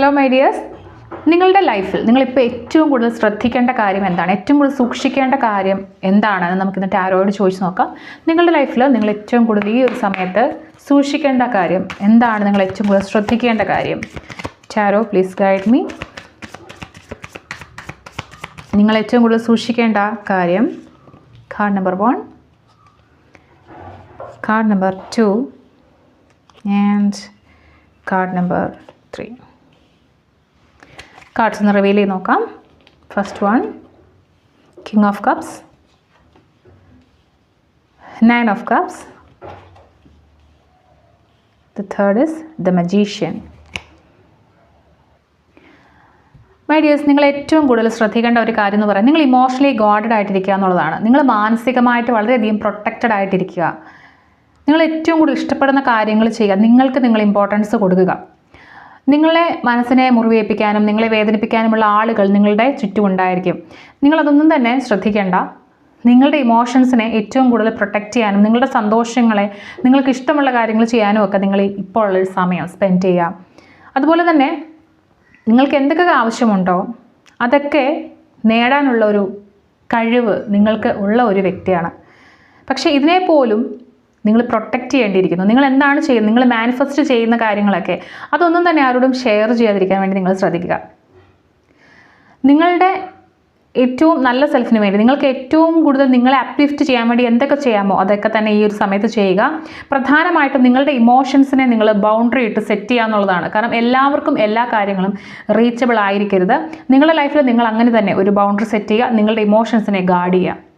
Hello my dears, നിങ്ങളുടെ ലൈഫിൽ നിങ്ങളിപ്പോൾ ഏറ്റവും കൂടുതൽ ശ്രദ്ധിക്കേണ്ട കാര്യം എന്താണ്, ഏറ്റവും കൂടുതൽ സൂക്ഷിക്കേണ്ട കാര്യം എന്താണെന്ന് നമുക്കിന്ന് ടാരോയോട് ചോദിച്ച് നോക്കാം. നിങ്ങളുടെ ലൈഫിൽ നിങ്ങൾ ഏറ്റവും കൂടുതൽ ഈ ഒരു സമയത്ത് സൂക്ഷിക്കേണ്ട കാര്യം എന്താണ്, നിങ്ങൾ ഏറ്റവും കൂടുതൽ ശ്രദ്ധിക്കേണ്ട കാര്യം? Tarot please guide me. നിങ്ങൾ ഏറ്റവും കൂടുതൽ സൂക്ഷിക്കേണ്ട കാര്യം. Card number 1, card number 2 and card number 3. Cards ഒന്ന് റിവീൽ ചെയ്ത് നോക്കാം. First one, king of cups, 9 of cups, the third is the magician. My dears, നിങ്ങൾ ഏറ്റവും കൂടുതൽ ശ്രദ്ധിക്കേണ്ട ഒരു കാര്യം എന്ന് പറയുന്നത് നിങ്ങൾ ഇമോഷണലി ഗോഡഡ് ആയിട്ടിരിക്കുക എന്നുള്ളതാണ്. നിങ്ങൾ മാനസികമായിട്ട് വളരെയധികം പ്രൊട്ടക്റ്റഡ് ആയിട്ടിരിക്കുക. നിങ്ങൾ ഏറ്റവും കൂടുതൽ ഇഷ്ടപ്പെടുന്ന കാര്യങ്ങൾ ചെയ്യുക. നിങ്ങൾക്ക് നിങ്ങൾ ഇമ്പോർട്ടൻസ് കൊടുക്കുക. നിങ്ങളെ മനസ്സിനെ മുറിവേൽപ്പിക്കാനും നിങ്ങളെ വേദനിപ്പിക്കാനുമുള്ള ആളുകൾ നിങ്ങളുടെ ചുറ്റും ഉണ്ടായിരിക്കും. നിങ്ങളതൊന്നും തന്നെ ശ്രദ്ധിക്കേണ്ട. നിങ്ങളുടെ ഇമോഷൻസിനെ ഏറ്റവും കൂടുതൽ പ്രൊട്ടക്റ്റ് ചെയ്യാനും നിങ്ങളുടെ സന്തോഷങ്ങളെ നിങ്ങൾക്ക് ഇഷ്ടമുള്ള കാര്യങ്ങൾ ചെയ്യാനും ഒക്കെ നിങ്ങൾ ഇപ്പോൾ ഉള്ളൊരു സമയം സ്പെൻഡ് ചെയ്യുക. അതുപോലെ തന്നെ നിങ്ങൾക്ക് എന്തൊക്കെ ആവശ്യമുണ്ടോ അതൊക്കെ നേടാനുള്ള ഒരു കഴിവ് നിങ്ങൾക്ക് ഉള്ള ഒരു വ്യക്തിയാണ്. പക്ഷേ ഇതിനെപ്പോലും നിങ്ങൾ പ്രൊട്ടക്റ്റ് ചെയ്യേണ്ടിയിരിക്കുന്നു. നിങ്ങൾ എന്താണ് ചെയ്യുന്നത്, നിങ്ങൾ മാനിഫെസ്റ്റ് ചെയ്യുന്ന കാര്യങ്ങളൊക്കെ അതൊന്നും തന്നെ ആരോടും ഷെയർ ചെയ്യാതിരിക്കാൻ വേണ്ടി നിങ്ങൾ ശ്രദ്ധിക്കുക. നിങ്ങളുടെ ഏറ്റവും നല്ല സെൽഫിന് വേണ്ടി നിങ്ങൾക്ക് ഏറ്റവും കൂടുതൽ നിങ്ങളെ അപ്ലിഫ്റ്റ് ചെയ്യാൻ വേണ്ടി എന്തൊക്കെ ചെയ്യാമോ അതൊക്കെ തന്നെ ഈ ഒരു സമയത്ത് ചെയ്യുക. പ്രധാനമായിട്ടും നിങ്ങളുടെ ഇമോഷൻസിനെ നിങ്ങൾ ബൗണ്ടറി ഇട്ട് സെറ്റ് ചെയ്യുക എന്നുള്ളതാണ്. കാരണം എല്ലാവർക്കും എല്ലാ കാര്യങ്ങളും റീച്ചബിൾ ആയിരിക്കരുത്. നിങ്ങളുടെ ലൈഫിൽ നിങ്ങൾ അങ്ങനെ തന്നെ ഒരു ബൗണ്ടറി സെറ്റ് ചെയ്യുക. നിങ്ങളുടെ ഇമോഷൻസിനെ ഗാർഡ് ചെയ്യുക.